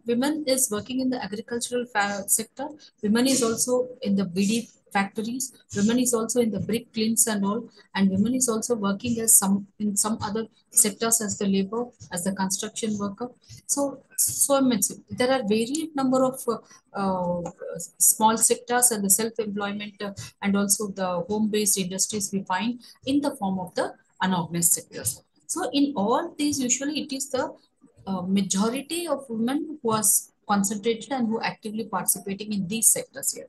women is working in the agricultural sector. Women is also in the BD factories. Women is also in the brick kilns and all. And women is also working as some in some other sectors as the labor, as the construction worker. So there are varied number of small sectors and the self-employment and also the home-based industries we find in the form of the unorganized sectors. So in all these, usually it is the majority of women who are concentrated and who actively participating in these sectors here.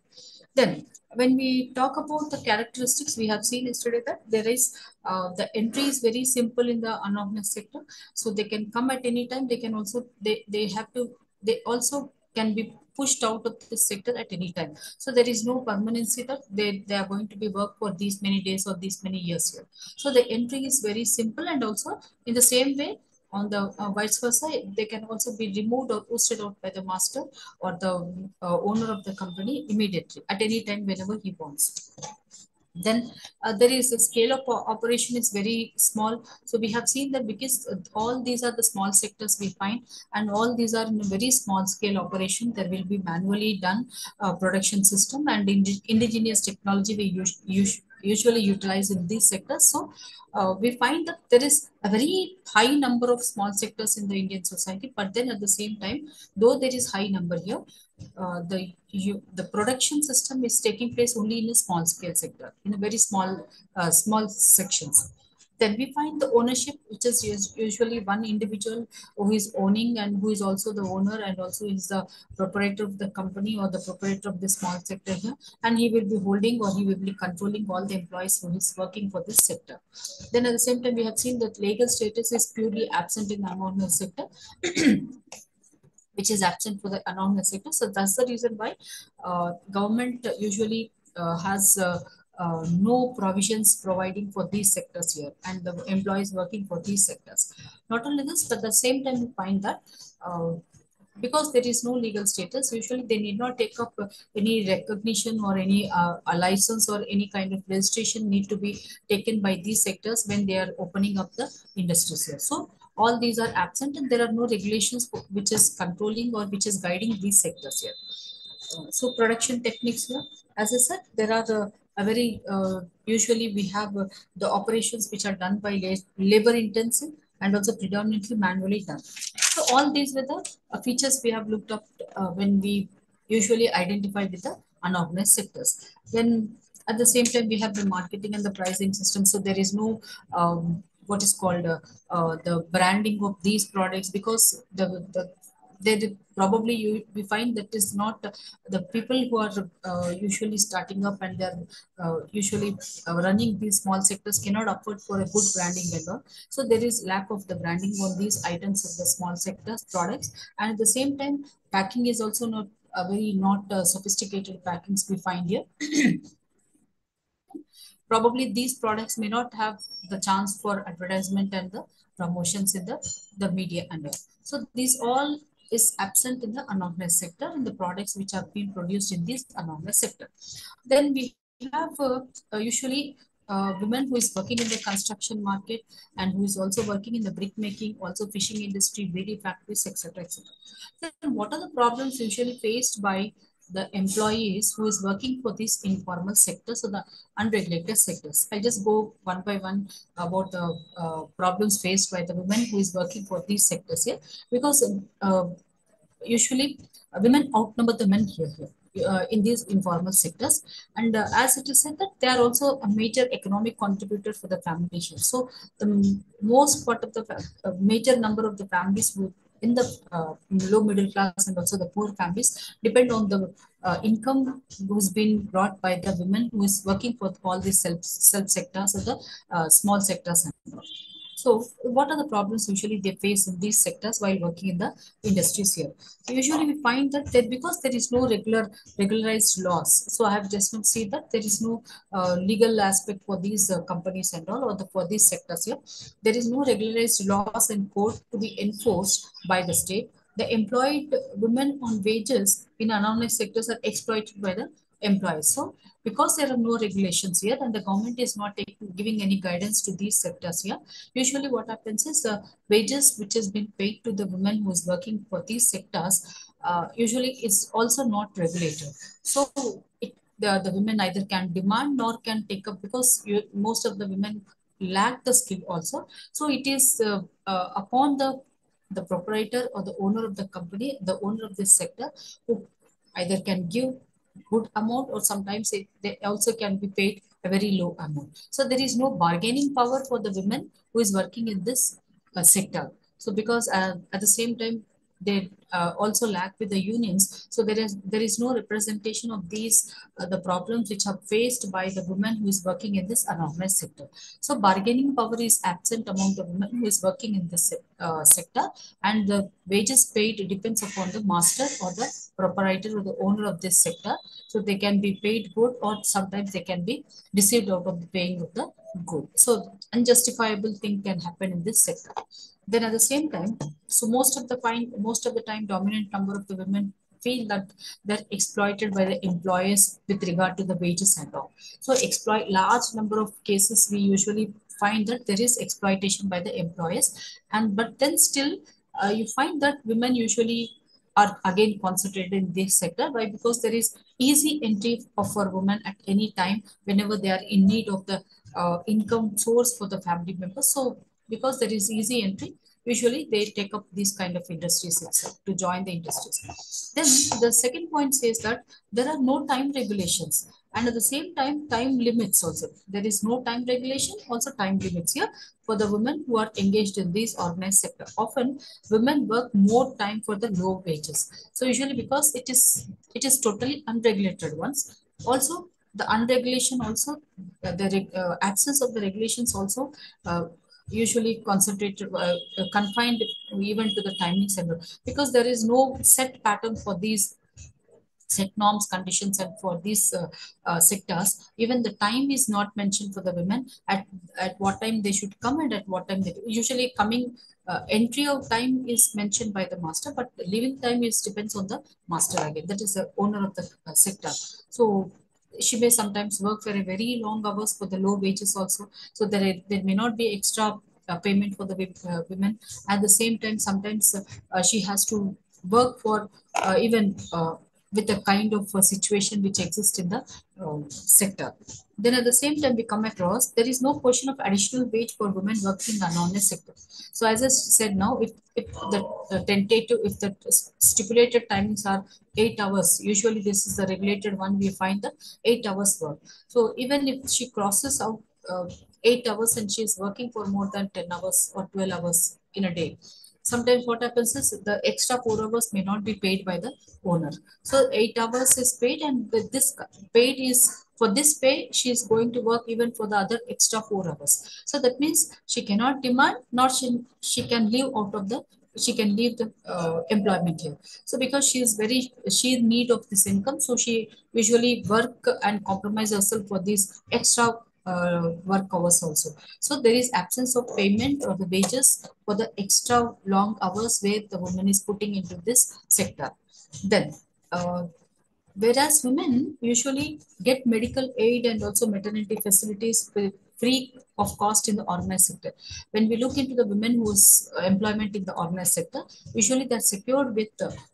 Then, when we talk about the characteristics, we have seen yesterday that there is the entry is very simple in the unorganized sector. So they can come at any time. They can also they have to they also can be pushed out of this sector at any time. So there is no permanency that they are going to be work for these many days or these many years here. So the entry is very simple, and also in the same way on the vice versa, they can also be removed or posted out by the master or the owner of the company immediately at any time whenever he wants. Then there is a scale of operation is very small. So we have seen that because all these are the small sectors we find, and all these are in a very small scale operation. There will be manually done production system and indigenous technology we usually utilize in these sectors. So we find that there is a very high number of small sectors in the Indian society, but then at the same time, though there is high number here, the production system is taking place only in a small scale sector, in a very small sections. Then we find the ownership, which is usually one individual who is owning and who is also the owner and also is the proprietor of the company or the proprietor of the small sector here, and he will be holding or he will be controlling all the employees who is working for this sector. Then at the same time, we have seen that legal status is purely absent in the unorganized sector. Which is absent for the unorganized sector. So that's the reason why government usually has no provisions providing for these sectors here and the employees working for these sectors. Not only this, but at the same time we find that because there is no legal status, usually they need not take up any recognition or any a license or any kind of registration need to be taken by these sectors when they are opening up the industries here. So all these are absent and there are no regulations which is controlling or which is guiding these sectors here. So production techniques here, as I said, there are a very usually we have the operations which are done by labor intensive and also predominantly manually done. So all these were the features we have looked up when we usually identify with the unorganized sectors. Then at the same time we have the marketing and the pricing system. So there is no what is called the branding of these products because they probably we find that is not the people who are usually starting up and they're usually running these small sectors cannot afford for a good branding and all. So there is lack of the branding on these items of the small sectors products, and at the same time packing is also not a very not sophisticated packings we find here. Probably these products may not have the chance for advertisement and the promotions in the media and all. So these all is absent in the unorganized sector and the products which are being produced in this unorganized sector. Then we have usually women who is working in the construction market and who is also working in the brick making, also fishing industry, BD factories, etc. etc. Then what are the problems usually faced by the employees who is working for this informal sector, so the unregulated sectors? I just go one by one about the problems faced by the women who is working for these sectors here, because usually women outnumber the men here. In these informal sectors, and as it is said that they are also a major economic contributor for the family here. So the most part of the major number of the families who in the low middle class and also the poor families depend on the income who's been brought by the women who is working for all these self sectors or the small sectors and all. So what are the problems usually they face in these sectors while working in the industries here? So usually we find that because there is no regularized laws. So I have just not seen that there is no legal aspect for these companies and all, or for these sectors here. There is no regularized laws and code to be enforced by the state. The employed women on wages in unorganized sectors are exploited by the employees. So because there are no regulations here and the government is not giving any guidance to these sectors here, usually what happens is the wages which has been paid to the women who is working for these sectors usually is also not regulated. So the women either can demand nor can take up because most of the women lack the skill also. So it is upon the proprietor or the owner of the company, the owner of this sector, who either can give good amount or sometimes they also can be paid a very low amount. So there is no bargaining power for the women who is working in this sector. So because at the same time they also lack with the unions, so there is no representation of these the problems which are faced by the woman who is working in this unorganized sector. So bargaining power is absent among the women who is working in this sector, and the wages paid depends upon the master or the proprietor or the owner of this sector. So they can be paid good or sometimes they can be deceived out of the paying of the good. So unjustifiable thing can happen in this sector. Then at the same time, so most of the time, dominant number of the women feel that they're exploited by the employers with regard to the wages and all. So exploit large number of cases we usually find that there is exploitation by the employers, and but then still you find that women usually are again concentrated in this sector. Why? Because there is easy entry for women at any time whenever they are in need of the income source for the family members. So because there is easy entry, usually they take up these kind of industries itself to join the industries. Then the second point says that there are no time regulations, and at the same time limits also. There is no time regulation, also time limits here for the women who are engaged in these organized sector. Often women work more time for the low wages. So usually because it is totally unregulated ones. Also the unregulation also the absence of the regulations also usually concentrated confined even to the timings and all. Because there is no set pattern for these set norms conditions, and for these sectors even the time is not mentioned for the women at what time they should come and at what time they usually coming. Entry of time is mentioned by the master, but the leaving time is depends on the master again, that is the owner of the sector. So she may sometimes work for a very long hours for the low wages also. So there may not be extra payment for the women. At the same time sometimes she has to work for even with the kind of situation which exists in the sector. Then at the same time we come across there is no question of additional wage for women working in the non-honest sector. So as I said now, if the tentative, if the stipulated timings are 8 hours, usually this is the regulated one, we find the 8 hours work. So even if she crosses out 8 hours and she is working for more than 10 hours or 12 hours in a day, sometimes what happens is the extra 4 hours may not be paid by the owner. So 8 hours is paid, and with this paid is for this pay, she is going to work even for the other extra 4 hours. So that means she cannot demand, nor she can leave out of the she can leave the employment here. So because she in need of this income, so she usually work and compromise herself for these extra work hours also. So there is absence of payment or the wages for the extra long hours where the woman is putting into this sector. Then, whereas women usually get medical aid and also maternity facilities free of cost in the organized sector. When we look into the women whose employment in the organized sector, usually they're secured with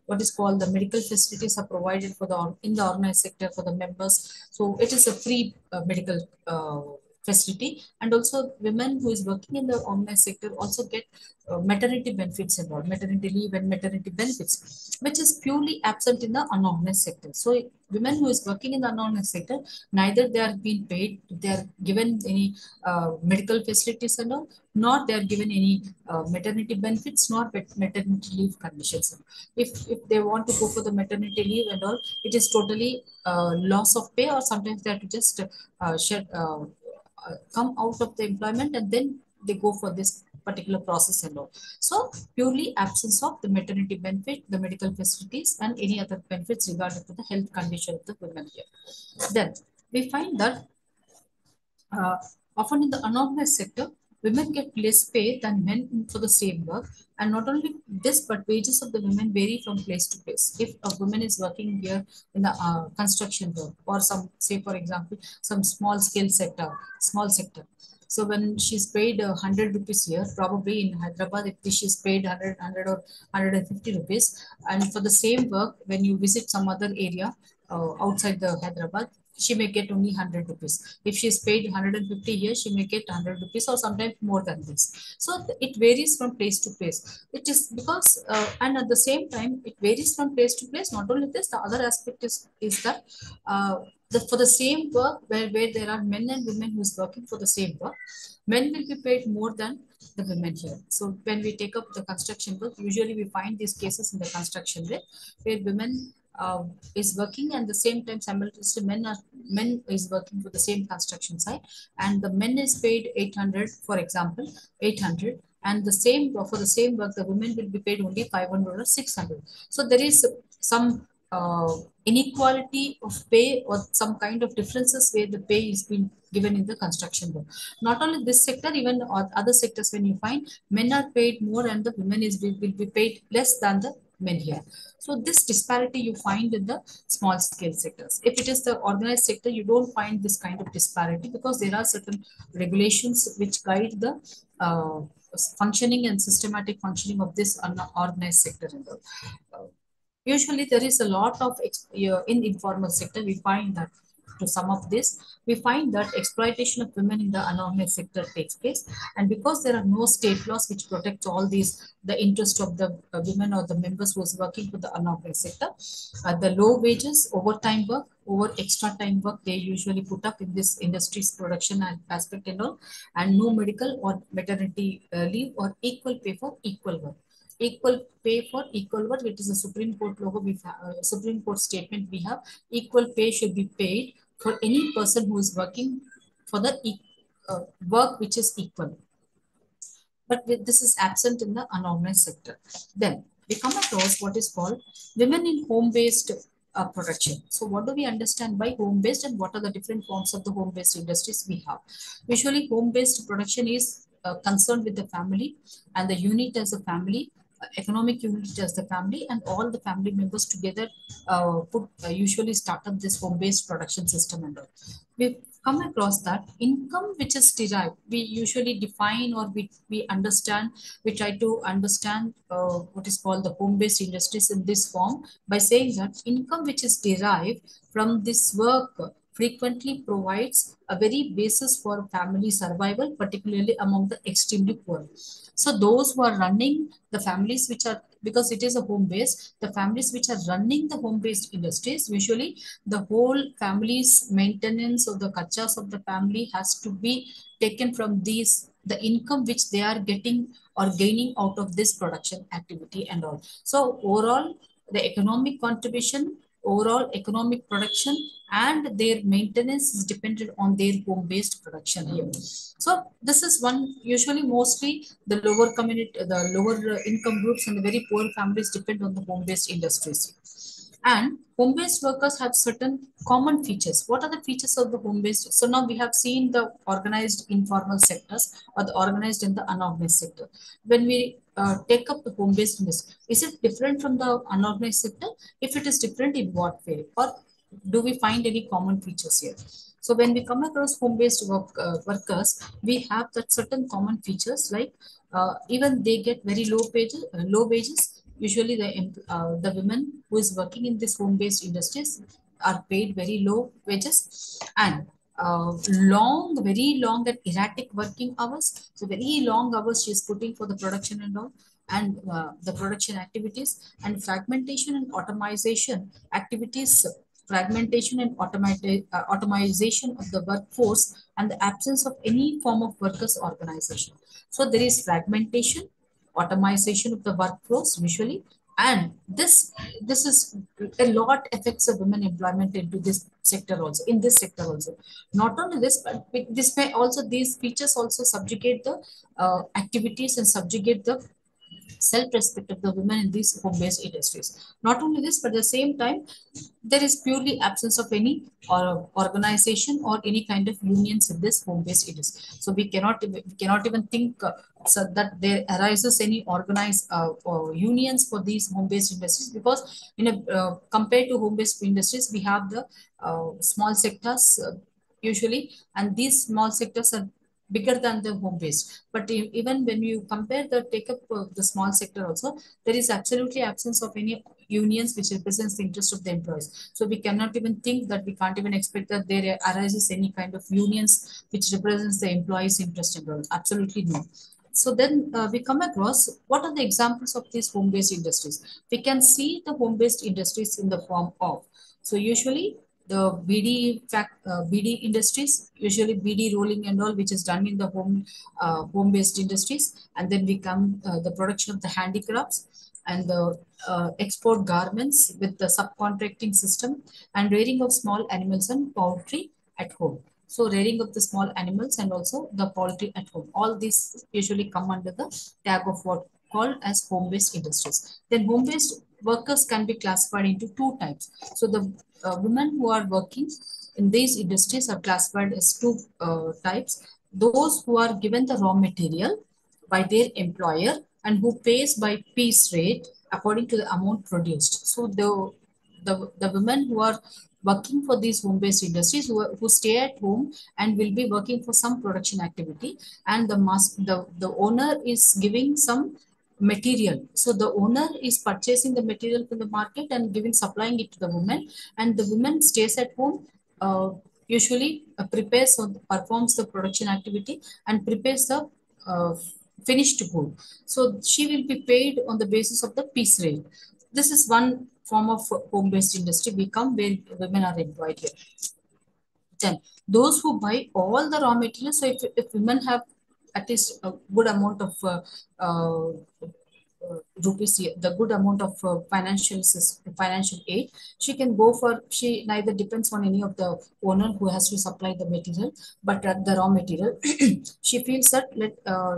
what is called the medical facilities are provided for the in the organized sector for the members. So it is a free medical facility, and also women who is working in the organized sector also get maternity benefits and all, maternity leave and maternity benefits, which is purely absent in the unorganized sector. So women who is working in the unorganized sector, neither they are being paid, they are given any medical facilities and all, nor they are given any maternity benefits, nor maternity leave conditions. If they want to go for the maternity leave and all, it is totally loss of pay, or sometimes they have to just come out of the employment and then they go for this particular process and all. So purely absence of the maternity benefit, the medical facilities, and any other benefits regarding to the health condition of the women here. Then we find that often in the unorganized sector, women get less pay than men for the same work. And not only this, but wages of the women vary from place to place. If a woman is working here in the construction work, or some, say for example, some small scale sector, small sector. So when she's paid 100 rupees here, probably in Hyderabad, if she's paid 100 or 150 rupees, and for the same work, when you visit some other area outside the Hyderabad, she may get only 100 rupees. If she's paid 150 here, she may get 100 rupees or sometimes more than this. So it varies from place to place. It is because, and at the same time, it varies from place to place. Not only this, the other aspect is that for the same work, where there are men and women who's working for the same work, men will be paid more than the women here. So when we take up the construction work, usually we find these cases in the construction where women is working, and the same time simultaneously men is working for the same construction site, and the men is paid 800, for example, 800, and the same for the same work the women will be paid only 500 or 600. So there is some inequality of pay, or some kind of differences where the pay is being given in the construction work. Not only this sector, even other sectors, when you find men are paid more and the women will be paid less than the men here. So this disparity you find in the small scale sectors. If it is the organized sector, you don't find this kind of disparity, because there are certain regulations which guide the functioning and systematic functioning of this unorganized sector in the usually there is a lot of in informal sector. We find that, to sum up this, we find that exploitation of women in the unorganized sector takes place, and because there are no state laws which protect all these, the interest of the women or the members who is working for the unorganized sector, the low wages, overtime work, over extra time work, they usually put up in this industry's production and aspect and all, and no medical or maternity leave, or equal pay for equal work. Equal pay for equal work, which is a Supreme Court logo, Supreme Court statement we have. Equal pay should be paid for any person who is working for the work which is equal. But this is absent in the unorganized sector. Then we come across what is called women in home-based production. So what do we understand by home-based, and what are the different forms of the home-based industries we have? Usually home-based production is concerned with the family, and the unit as a family, economic unit as the family, and all the family members together usually start up this home-based production system and all. We come across that income which is derived, we usually define, or we understand, we try to understand what is called the home-based industries in this form, by saying that income which is derived from this work frequently provides a very basis for family survival, particularly among the extremely poor. So those who are running the families which are, because it is a home based, the families which are running the home based industries, usually the whole family's maintenance of the kachas of the family has to be taken from these, the income which they are getting or gaining out of this production activity and all. So overall, the economic contribution, overall economic production, and their maintenance is dependent on their home-based production here. So this is one, usually mostly the lower community, the lower income groups and the very poor families depend on the home-based industries. And home-based workers have certain common features. What are the features of the home-based? So now we have seen the organized informal sectors, or the organized and the unorganized sector. When we take up the home-based industry, is it different from the unorganized sector? If it is different, in what way? Or do we find any common features here? So when we come across home-based workers, we have that certain common features, like even they get very low wages. Usually the women who is working in this home-based industries are paid very low wages, and very long and erratic working hours. So very long hours she is putting for the production and all, and the production activities, and fragmentation and automation activities, fragmentation and automation of the workforce, and the absence of any form of workers organization. So there is fragmentation, automation of the workforce visually, and this is a lot affects the women employment into this sector also, in this sector also. Not only this, but this may also, these features also subjugate the activities and subjugate the self-respect of the women in these home-based industries. Not only this, but at the same time, there is purely absence of any organization or any kind of unions in this home-based industry. So we cannot even think so that there arises any organized unions for these home-based industries, because in a compared to home-based industries, we have the small sectors usually, and these small sectors are bigger than the home based. But even when you compare the take up the small sector also, there is absolutely absence of any unions which represents the interest of the employees. So we cannot even think that, we can't even expect that there arises any kind of unions which represents the employees interest and all. Absolutely no. So then we come across what are the examples of these home based industries. We can see the home based industries in the form of, so usually the BD industries, usually BD rolling and all, which is done in the home-based industries, and then we come the production of the handicrafts and the export garments with the subcontracting system, and rearing of small animals and poultry at home. So rearing of the small animals and also the poultry at home. All these usually come under the tag of what called as home-based industries. Then home-based workers can be classified into two types. So the women who are working in these industries are classified as two types. Those who are given the raw material by their employer and who pays by piece rate according to the amount produced. So the women who are working for these home-based industries, who stay at home and will be working for some production activity, and the owner is giving some material. So the owner is purchasing the material from the market and giving supplying it to the woman, and the woman stays at home, usually prepares or performs the production activity and prepares the uh, finished good. So she will be paid on the basis of the piece rate. This is one form of home-based industry become where women are employed here. Then those who buy all the raw materials, so if women have at least a good amount of rupees, the good amount of financial aid, she can go for, she neither depends on any of the owner who has to supply the material, but the raw material. She feels that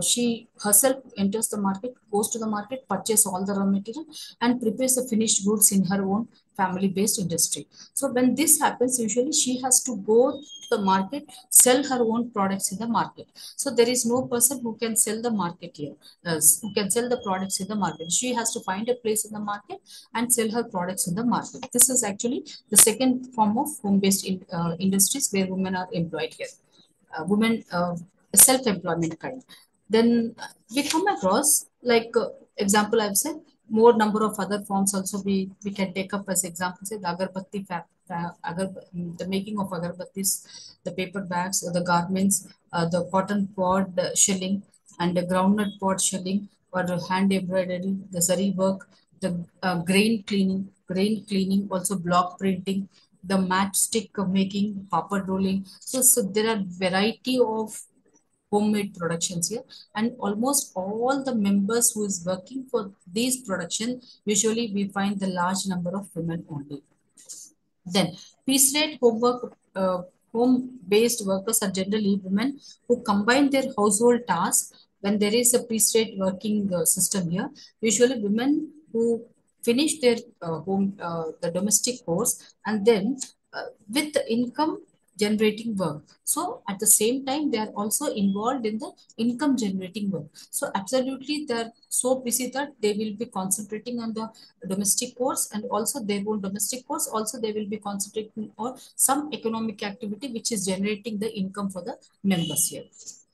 she herself enters the market, goes to the market, purchase all the raw material and prepares the finished goods in her own family based industry. So when this happens, usually she has to go to the market, sell her own products in the market. So there is no person who can sell the market here, who can sell the products in the market. She has to find a place in the market and sell her products in the market. This is actually the second form of home-based industries where women are employed here. Women self-employment kind. Then we come across like example I've said, more number of other forms also we can take up as examples. Say the agarbatti the making of agarbattis, the paper bags, the garments, the cotton pod shelling, and the groundnut pod shelling, or the hand embroidery, the zari work, the grain cleaning, also block printing, the matchstick making, papad rolling. So there are variety of homemade productions here, and almost all the members who is working for these production, usually we find the large number of women only. Then, piece rate home-based workers are generally women who combine their household tasks. When there is a piece rate working system here, usually women who finish their the domestic course, and then with the income generating work. So at the same time, they are also involved in the income generating work. So absolutely, they're so busy that they will be concentrating on the domestic course, and also their own domestic course. Also, they will be concentrating on some economic activity which is generating the income for the members here.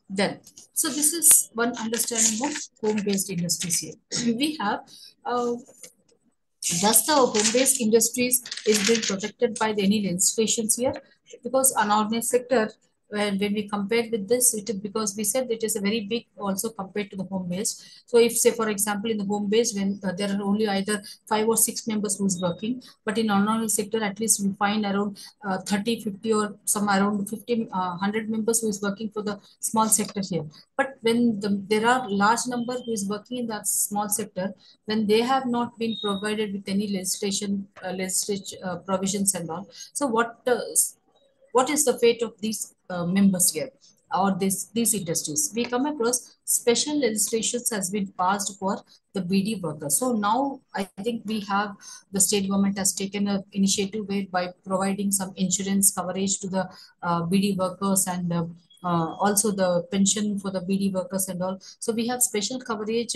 Then, so this is one understanding of home-based industries here. We have thus, the home-based industries is being protected by any legislations here, because unorganized sector, when we compare with this, it is because we said it is a very big also compared to the home-based. So if say for example in the home-based, when there are only either 5 or 6 members who is working, but in unorganized sector at least we find around 30, 50 or some around 50, 100 members who is working for the small sector here. But when there are large number who is working in that small sector, when they have not been provided with any legislation provisions and all. So what is the fate of these members here? or these industries. We come across special legislations has been passed for the BD workers. So now I think we have the state government has taken an initiative where by providing some insurance coverage to the BD workers and also the pension for the BD workers and all. So we have special coverage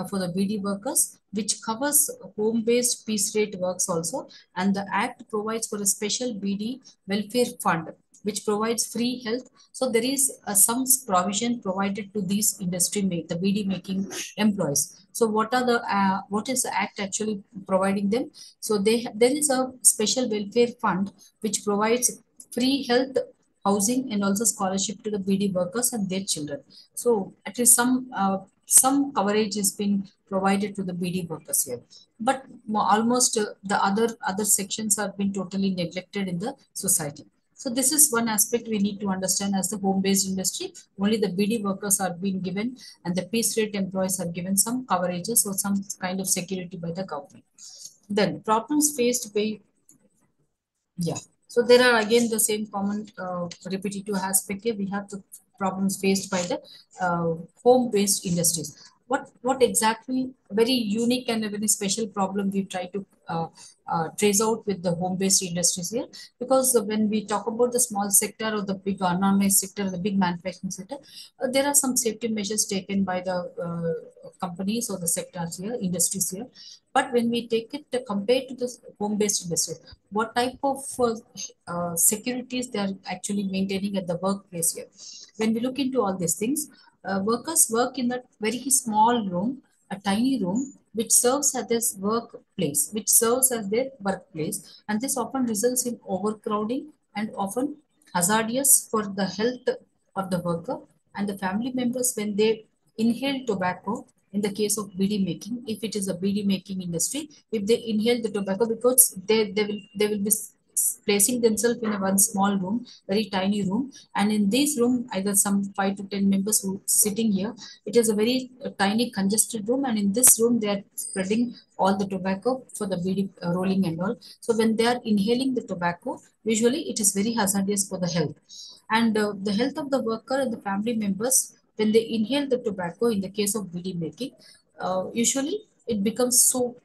for the BD workers, which covers home-based piece rate works also. And the Act provides for a special BD welfare fund, which provides free health. So there is some provision provided to these industry the BD making employees. So what is the Act actually providing them? So there is a special welfare fund which provides free health, housing, and also scholarship to the BD workers and their children. So at least some coverage has been provided to the BD workers here, but almost the other sections have been totally neglected in the society. So this is one aspect we need to understand as the home-based industry. Only the BD workers are being given, and the piece rate employees are given some coverages or some kind of security by the government. Then problems faced by, yeah. So there are again the same common repetitive aspect here. We have the problems faced by the home-based industries. What exactly very unique and a very special problem we try to trace out with the home-based industries here? Because when we talk about the small sector or the big unorganized sector, the big manufacturing sector, there are some safety measures taken by the companies or the sectors here, industries here. But when we take it compared to the home-based industry, what type of securities they are actually maintaining at the workplace here? When we look into all these things, workers work in a very small room, a tiny room, which serves as their workplace, which serves as their workplace, and this often results in overcrowding and often hazardous for the health of the worker and the family members when they inhale tobacco. In the case of BD making, if it is a BD making industry, if they inhale the tobacco, because they will be placing themselves in a one small room, very tiny room, and in this room, either some 5 to 10 members who sitting here, it is a very tiny congested room, and in this room they are spreading all the tobacco for the BD rolling and all. So when they are inhaling the tobacco, usually it is very hazardous for the health, and the health of the worker and the family members when they inhale the tobacco. In the case of BD making, usually it becomes so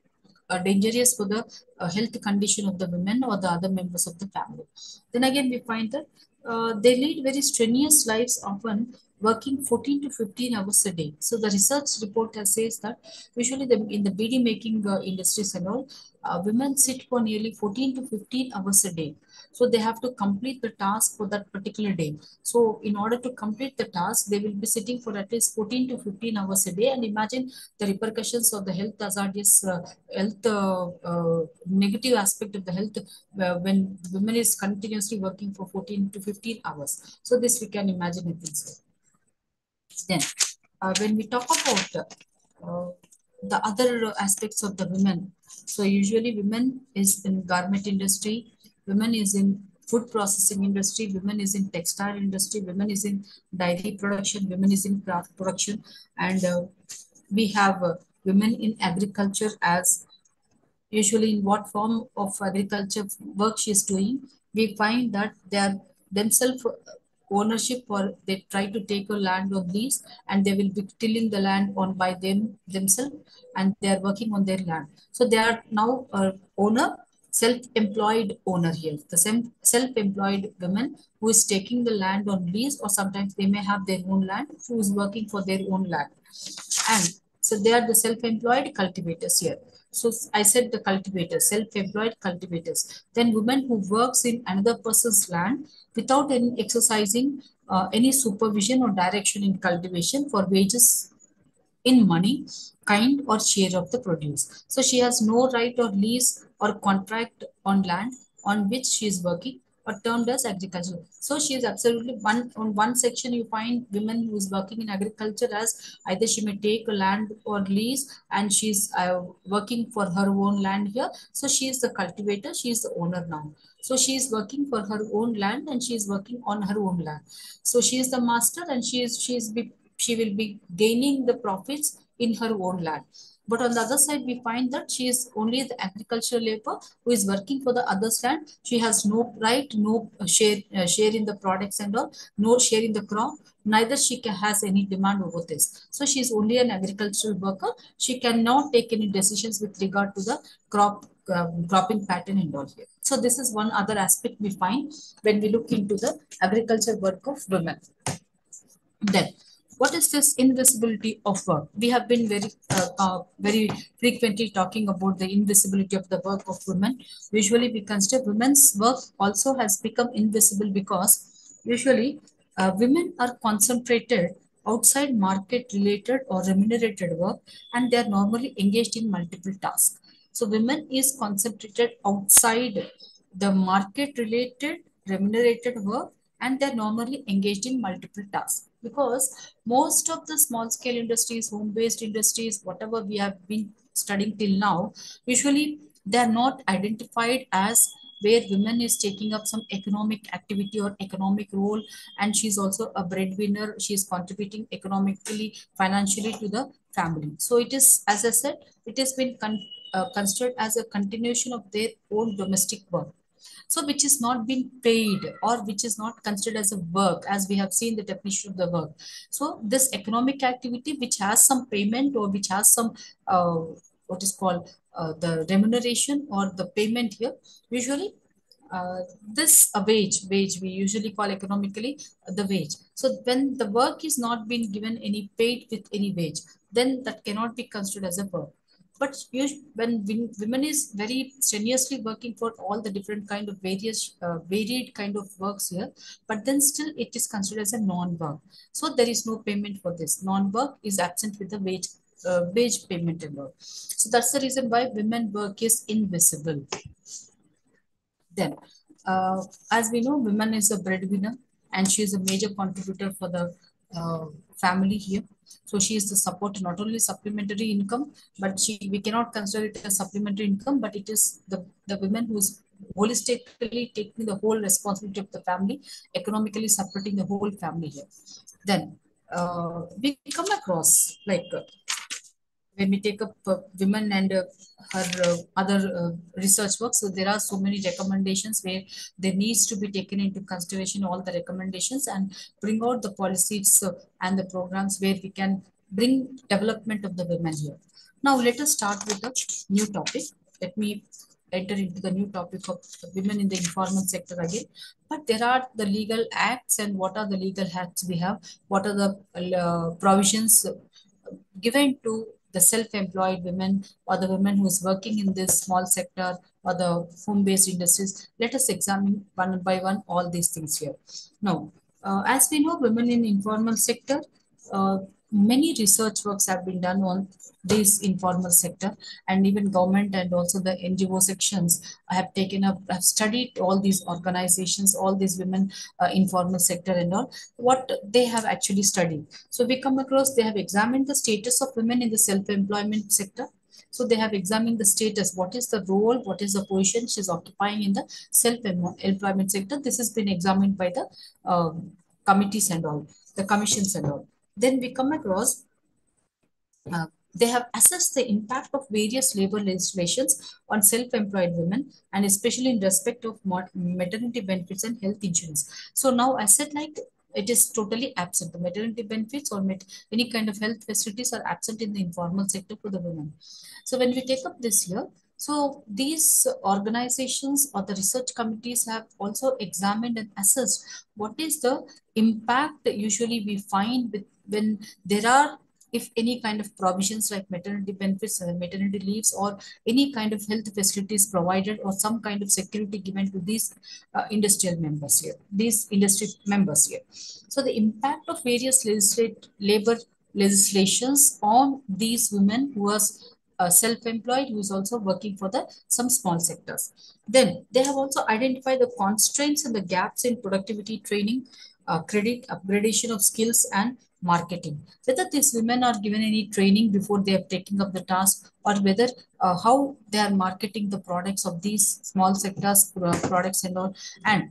dangerous for the health condition of the women or the other members of the family. Then again, we find that they lead very strenuous lives, often working 14 to 15 hours a day. So the research report has says that usually in the BD making industries and all, women sit for nearly 14 to 15 hours a day. So they have to complete the task for that particular day. So in order to complete the task, they will be sitting for at least 14 to 15 hours a day. And imagine the repercussions of the health hazardous health negative aspect of the health when women is continuously working for 14 to 15 hours. So this we can imagine it is. Then when we talk about the other aspects of the women, so usually women is in garment industry, women is in food processing industry, women is in textile industry, women is in dairy production, women is in craft production, and we have women in agriculture. As usually in what form of agriculture work she is doing, we find that they are themselves ownership, or they try to take a land on lease, and they will be tilling the land on by themselves, and they are working on their land. So they are now owner, self-employed owner here. The same self-employed women who is taking the land on lease, or sometimes they may have their own land, who is working for their own land. And so they are the self-employed cultivators here. So I said the cultivators, self-employed cultivators. Then women who works in another person's land without any exercising any supervision or direction in cultivation for wages in money, kind or share of the produce. So she has no right or lease or contract on land on which she is working, or termed as agriculture. So she is absolutely one on one section. You find women who is working in agriculture as either she may take a land or lease, and she's working for her own land here. So she is the cultivator. She is the owner now. So she is working for her own land, and she is working on her own land. So she is the master, and she will be gaining the profits in her own land. But on the other side, we find that she is only the agricultural labor who is working for the other's land. She has no right, no share in the products and all, no share in the crop, neither has any demand over this. So she is only an agricultural worker. She cannot take any decisions with regard to the cropping pattern and all here. So this is one other aspect we find when we look into the agriculture work of women. Then, what is this invisibility of work? We have been very frequently talking about the invisibility of the work of women. Usually, we consider women's work also has become invisible because usually women are concentrated outside market-related or remunerated work, and they are normally engaged in multiple tasks. So, women is concentrated outside the market-related remunerated work, and they're normally engaged in multiple tasks because most of the small scale industries, home based industries, whatever we have been studying till now, usually they are not identified as where women is taking up some economic activity or economic role, and she's also a breadwinner. She is contributing economically, financially to the family. So it is, as I said, it has been considered as a continuation of their own domestic work, so which is not being paid or which is not considered as a work, as we have seen the definition of the work. So this economic activity which has some payment or which has some uh, what is called the remuneration or the payment here, usually uh, this a wage we usually call economically the wage. So when the work is not being given any paid with any wage, then that cannot be considered as a work. But when women is very strenuously working for all the different kind of various varied kind of works here, but then still it is considered as a non-work. So there is no payment for this. Non-work is absent with the wage payment and all. So that's the reason why women work is invisible. Then, as we know, women is a breadwinner and she is a major contributor for the family here. So she is the support, not only supplementary income, but we cannot consider it as supplementary income, but it is the women who is holistically taking the whole responsibility of the family, economically supporting the whole family here. Then we come across like when we take up women and her other research work. So there are so many recommendations where there needs to be taken into consideration all the recommendations and bring out the policies and the programs where we can bring development of the women here. Now let us start with the new topic. Let me enter into the new topic of women in the informal sector again. But there are the legal acts, and what are the legal acts we have? What are the provisions given to the self-employed women or the women who is working in this small sector or the home-based industries? Let us examine one by one all these things here. Now, as we know, women in informal sector, uh, many research works have been done on this informal sector, and even government and also the NGO sections have studied all these organizations, all these women informal sector and all, what they have actually studied. So we come across, they have examined the status of women in the self-employment sector. So they have examined the status, what is the role, what is the position she's occupying in the self-employment sector. This has been examined by the committees and all, the commissions and all. Then we come across, they have assessed the impact of various labor legislations on self-employed women, and especially in respect of maternity benefits and health insurance. So now I said like it is totally absent. The maternity benefits or any kind of health facilities are absent in the informal sector for the women. So when we take up this here, so these organizations or the research committees have also examined and assessed what is the impact that usually we find with when there are, if any kind of provisions like maternity benefits and maternity leaves or any kind of health facilities provided or some kind of security given to these industrial members here, these industry members here. So the impact of various labor legislations on these women who are self-employed, who is also working for the some small sectors. Then they have also identified the constraints and the gaps in productivity training, credit, upgradation of skills and marketing. Whether these women are given any training before they are taking up the task, or whether how they are marketing the products of these small sectors, products and all, and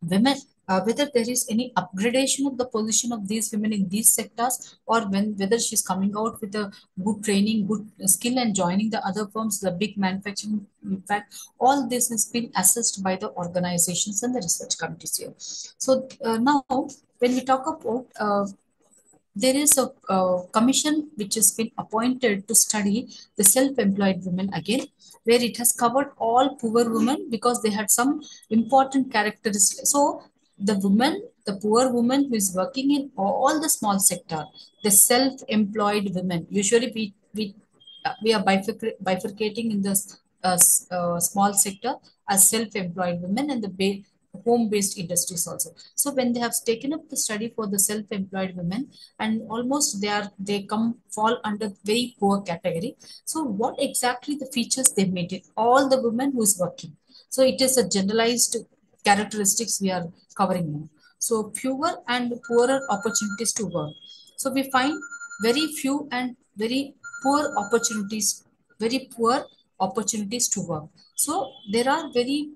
women, whether there is any upgradation of the position of these women in these sectors, or whether she's coming out with a good training, good skill and joining the other firms, the big manufacturing. In fact, all this has been assessed by the organizations and the research committees here. So now when we talk about there is a commission which has been appointed to study the self-employed women again, where it has covered all poor women because they had some important characteristics. So the woman, the poor woman who is working in all the small sector, the self-employed women, usually we are bifurcating in this small sector as self-employed women and the home-based industries also. So when they have taken up the study for the self-employed women, and almost they come fall under very poor category. So what exactly the features they made it? All the women who is working. So it is a generalized characteristics we are covering now. So fewer and poorer opportunities to work. So we find very few and very poor opportunities, very poor opportunities to work. So there are very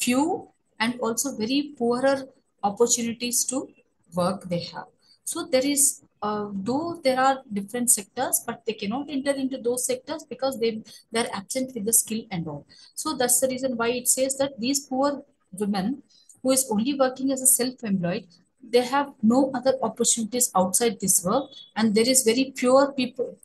few and also very poorer opportunities to work they have. So there is, though there are different sectors, but they cannot enter into those sectors because they're absent with the skill and all. So that's the reason why it says that these poor women who is only working as a self-employed, they have no other opportunities outside this work, and there is very fewer people,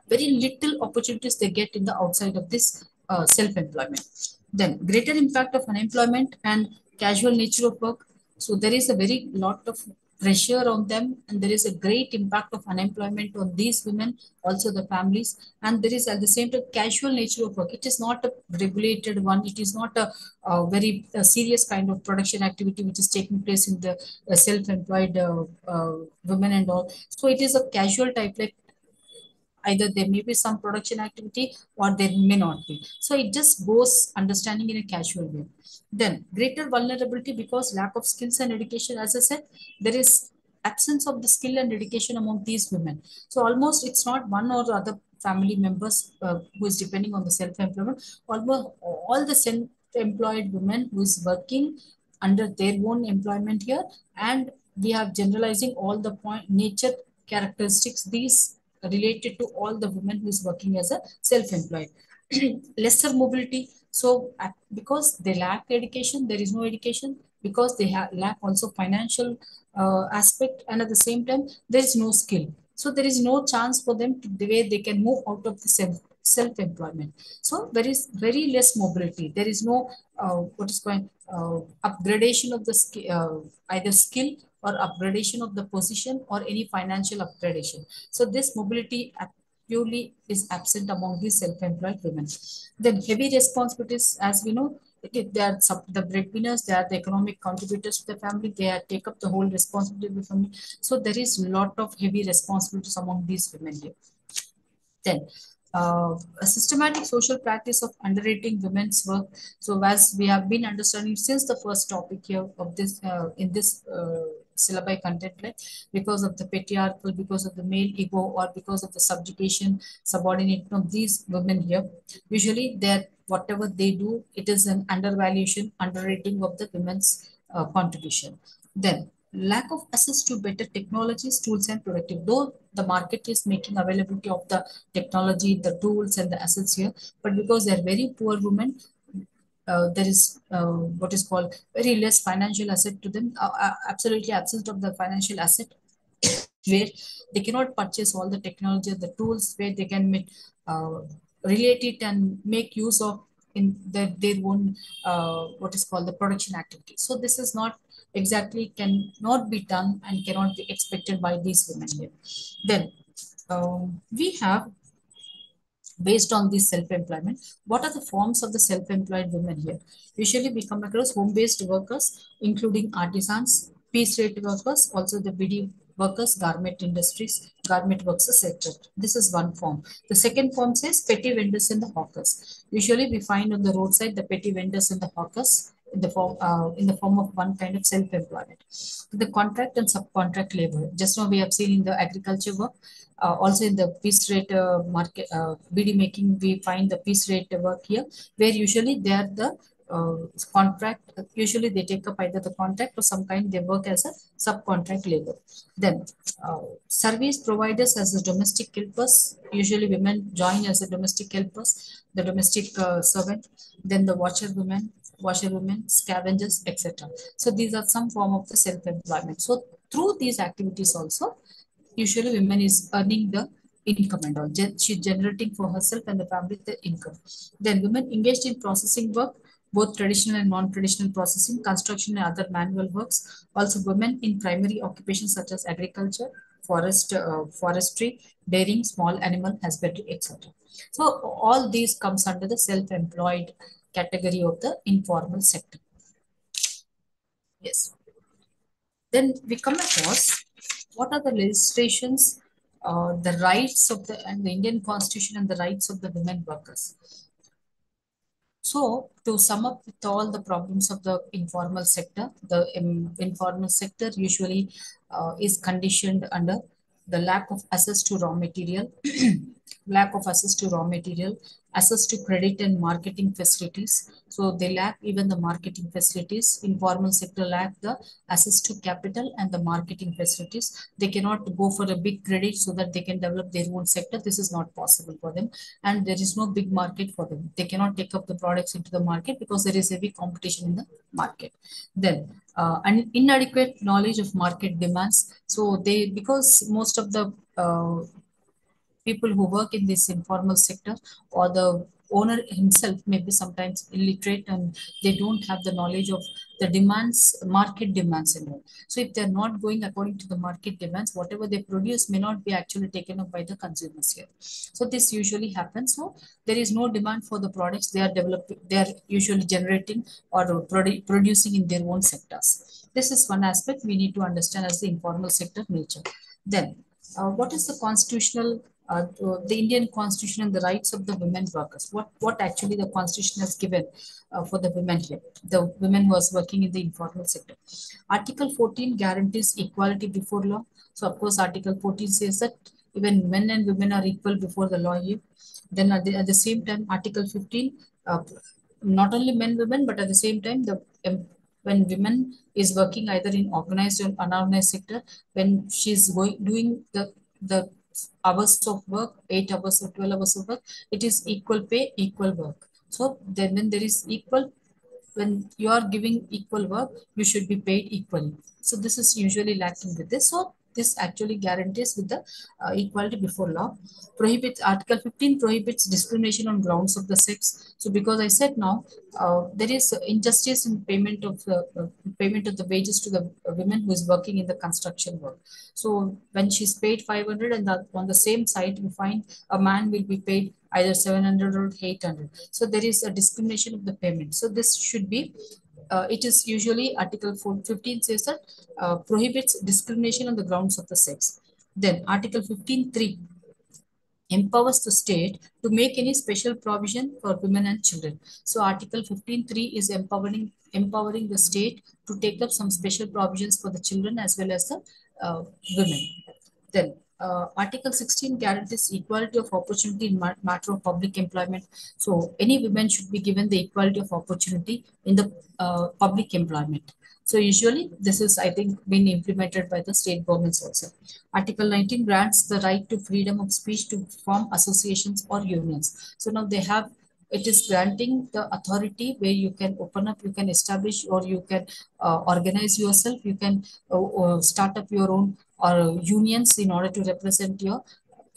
very little opportunities they get in the outside of this self-employment. Then greater impact of unemployment and casual nature of work. So there is a very lot of pressure on them, and there is a great impact of unemployment on these women, also the families. And there is at the same time casual nature of work. It is not a regulated one. It is not a very serious kind of production activity which is taking place in the self-employed women and all. So it is a casual type, like either there may be some production activity or there may not be. So it just goes understanding in a casual way. Then greater vulnerability because lack of skills and education. As I said, there is absence of the skill and education among these women. So almost it's not one or the other family members who is depending on the self-employment. Almost all the self-employed women who is working under their own employment here, and we are generalizing all the point nature characteristics these related to all the women who is working as a self-employed. Lesser mobility. So because they lack education, there is no education, because they lack also financial aspect, and at the same time there is no skill. So there is no chance for them to the way they can move out of the self-employment. So there is very less mobility. There is no what is going upgradation of the either skill or upgradation of the position or any financial upgradation. So this mobility purely is absent among these self-employed women. Then heavy responsibilities, as we know, they are the breadwinners, they are the economic contributors to the family, they are take up the whole responsibility of the family. So there is a lot of heavy responsibilities among these women here. Then, a systematic social practice of underrating women's work. So, as we have been understanding since the first topic here of this in this syllabi content, right? Because of the patriarchal, because of the male ego, or because of the subjugation, subordination of these women here, usually that whatever they do, it is an undervaluation, underrating of the women's contribution. Then lack of access to better technologies, tools, and productive. Though the market is making availability of the technology, the tools, and the assets here, but because they're very poor women, there is what is called very less financial asset to them, absolutely absence of the financial asset, where they cannot purchase all the technology, the tools, where they can make, relate it and make use of in their own what is called the production activity. So this is not exactly cannot be done and cannot be expected by these women here. Then we have, based on this self-employment, what are the forms of the self-employed women here? Usually we come across home-based workers, including artisans, piece rate workers, also the BD workers, garment industries, garment workers, etc. This is one form. The second form says petty vendors and the hawkers. Usually we find on the roadside the petty vendors and the hawkers in the form of one kind of self-employment. The contract and subcontract labor. Just now we have seen in the agriculture work, also in the piece rate market, BD making, we find the piece rate work here, where usually they are the contract, usually they take up either the contract or some kind, they work as a subcontract labor. Then service providers as a domestic helpers, usually women join as a domestic helpers, the domestic servant, then the washerwomen, scavengers, etc. So these are some form of the self-employment. So through these activities also, usually women is earning the income and all. She's generating for herself and the family the income. Then women engaged in processing work, both traditional and non-traditional processing, construction and other manual works. Also women in primary occupations such as agriculture, forestry, dairying, small animal husbandry, etc. So all these comes under the self-employed category of the informal sector. Yes. Then we come across what are the legislations, the rights of the Indian Constitution and the rights of the women workers. So, to sum up with all the problems of the informal sector, the informal sector usually is conditioned under the lack of access to raw material, lack of access to raw material, access to credit and marketing facilities. So they lack even the marketing facilities. Informal sector lack the access to capital and the marketing facilities. They cannot go for a big credit so that they can develop their own sector. This is not possible for them, and there is no big market for them. They cannot take up the products into the market because there is a big competition in the market. Then an inadequate knowledge of market demands. So they, because most of the people who work in this informal sector or the owner himself may be sometimes illiterate and they don't have the knowledge of the demands, market demands and all. So if they're not going according to the market demands, whatever they produce may not be actually taken up by the consumers here. So this usually happens. So there is no demand for the products they are developing, they are usually generating or producing in their own sectors. This is one aspect we need to understand as the informal sector nature. Then what is the constitutional, the Indian Constitution and the rights of the women workers? What actually the Constitution has given for the women here, the women who are working in the informal sector? Article 14 guarantees equality before law. So of course, Article 14 says that even men and women are equal before the law here. Then at the same time, Article 15, not only men, women, but at the same time, when women is working either in organized or unorganized sector, when she's going doing the hours of work, 8 hours or 12 hours of work, it is equal pay, equal work. So then when there is equal, when you are giving equal work, you should be paid equally. So this is usually lacking with this. So this actually guarantees with the equality before law. Prohibits, Article 15 prohibits discrimination on grounds of the sex. So because I said now, there is injustice in payment of the wages to the women who is working in the construction work. So when she's paid 500 and on the same site we find a man will be paid either 700 or 800. So there is a discrimination of the payment. So this should be, it is usually Article 15 says that prohibits discrimination on the grounds of the sex. Then Article 15(3) empowers the state to make any special provision for women and children. So Article 15(3) is empowering the state to take up some special provisions for the children as well as the women. Then Article 16 guarantees equality of opportunity in matter of public employment. So any women should be given the equality of opportunity in the public employment. So usually this is, I think, been implemented by the state governments also. Article 19 grants the right to freedom of speech to form associations or unions. So now they have, it is granting the authority where you can open up, you can establish, or you can organize yourself, you can start up your own or unions in order to represent your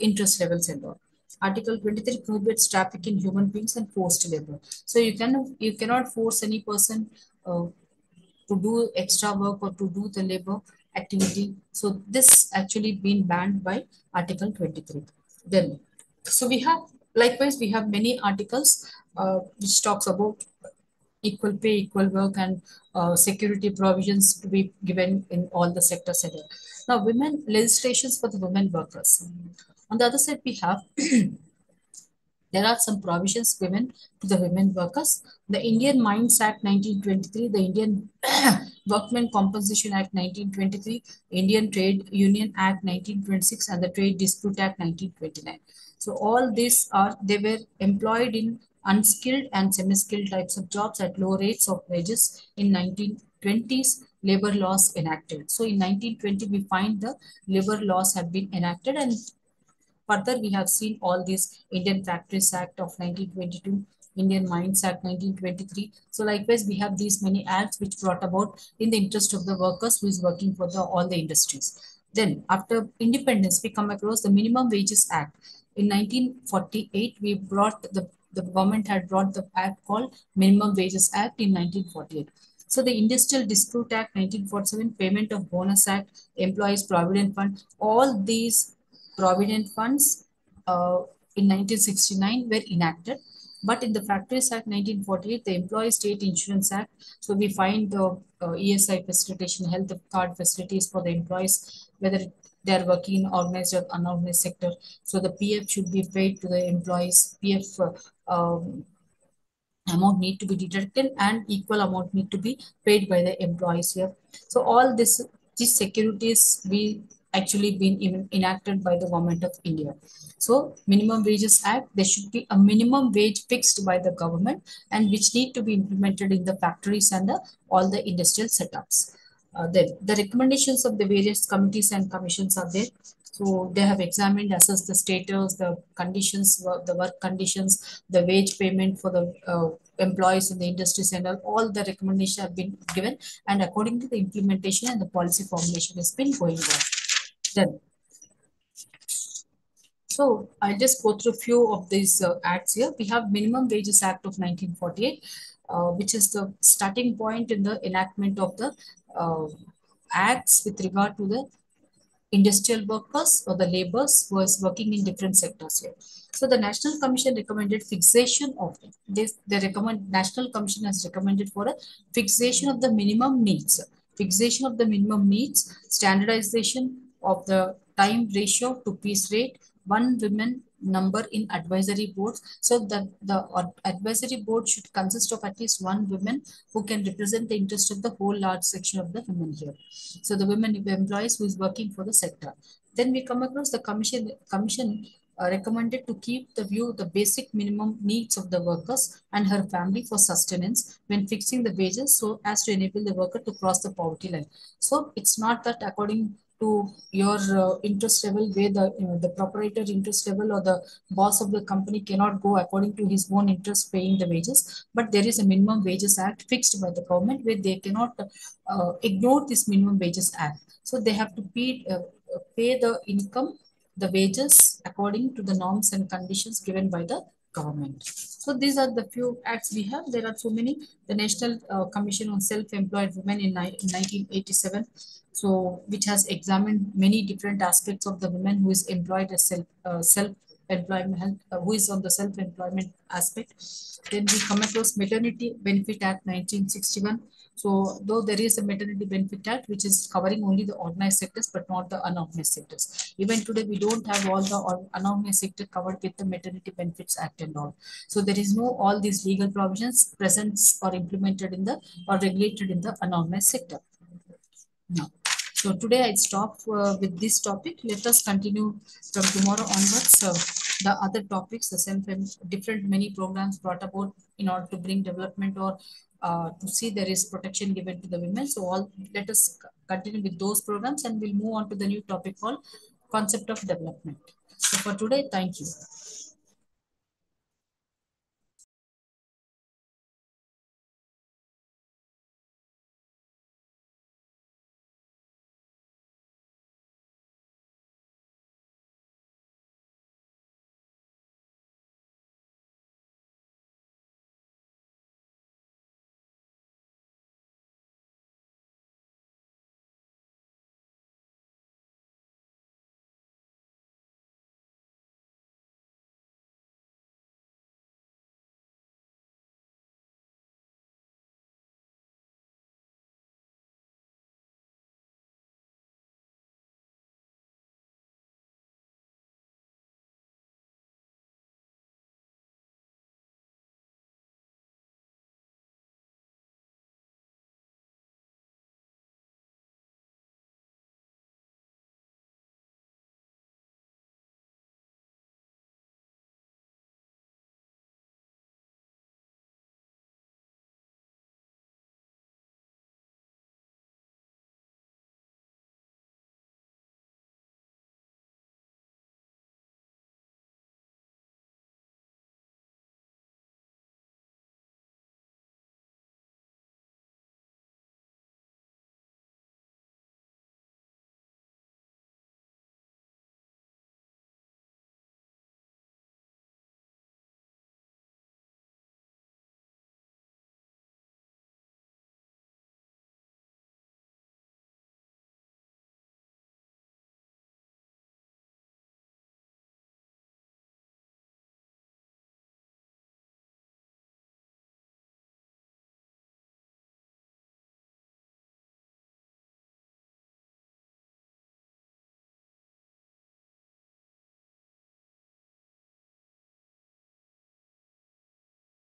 interest levels and all. Article 23 prohibits trafficking in human beings and forced labor. So you cannot force any person to do extra work or to do the labor activity. So this actually been banned by Article 23. Then, so we have, likewise, we have many articles which talks about equal pay, equal work, and security provisions to be given in all the sectors. Now, women legislations for the women workers. On the other side, we have there are some provisions given to the women workers. The Indian Mines Act 1923, the Indian Workmen Compensation Act 1923, Indian Trade Union Act 1926, and the Trade Dispute Act 1929. So all these are, they were employed in unskilled and semi-skilled types of jobs at low rates of wages in 1920s labor laws enacted. So in 1920, we find the labor laws have been enacted, and further, we have seen all these Indian Factories Act of 1922, Indian Mines Act 1923. So likewise, we have these many acts which brought about in the interest of the workers who is working for all the industries. Then after independence, we come across the Minimum Wages Act. In 1948, the government had brought the act called Minimum Wages Act in 1948. So the Industrial Dispute Act 1947, Payment of Bonus Act, Employees Provident Fund, all these provident funds uh, in 1969 were enacted. But in the Factories Act 1948, the Employee State Insurance Act, so we find the ESI facilitation, health card facilities for the employees, whether they are working in organized or unorganized sector. So the PF should be paid to the employees. PF amount need to be deducted and equal amount need to be paid by the employees here. So all these securities we actually been enacted by the government of India. So Minimum Wages Act, there should be a minimum wage fixed by the government and which need to be implemented in the factories and all the industrial setups. Then the recommendations of the various committees and commissions are there. So they have examined, assessed the status, the conditions, the work conditions, the wage payment for the employees in the industries and all the recommendations have been given, and according to the implementation and the policy formulation has been going on. Then, so I'll just go through a few of these acts here. We have Minimum Wages Act of 1948, which is the starting point in the enactment of the uh, acts with regard to the industrial workers or the laborers who is working in different sectors here. So the National Commission recommended fixation of this. The recommend National Commission has recommended for a fixation of the minimum needs, fixation of the minimum needs, standardization of the time ratio to piece rate, one women number in advisory boards. So that the advisory board should consist of at least one woman who can represent the interest of the whole large section of the women here. So the women employees who is working for the sector. Then we come across the commission recommended to keep the view the basic minimum needs of the workers and her family for sustenance when fixing the wages so as to enable the worker to cross the poverty line. So it's not that according to your interest level where the proprietor interest level or the boss of the company cannot go according to his own interest paying the wages, but there is a minimum wages act fixed by the government where they cannot ignore this minimum wages act. So they have to pay the income, the wages according to the norms and conditions given by the government. So these are the few acts we have. There are so many. The National Commission on Self-Employed Women in 1987, so which has examined many different aspects of the women who is employed as self-employment, who is on the self-employment aspect. Then we come across Maternity Benefit Act 1961. So though there is a Maternity Benefit Act which is covering only the organized sectors but not the unorganized sectors. Even today we don't have all the unorganized sector covered with the Maternity Benefits Act and all. So there is no all these legal provisions present or implemented in the or regulated in the unorganized sector. Now, so today I stop with this topic. Let us continue from tomorrow onwards. The other topics, the different many programs brought about in order to bring development or to see there is protection given to the women. So all let us continue with those programs and we'll move on to the new topic called concept of development. So for today, thank you.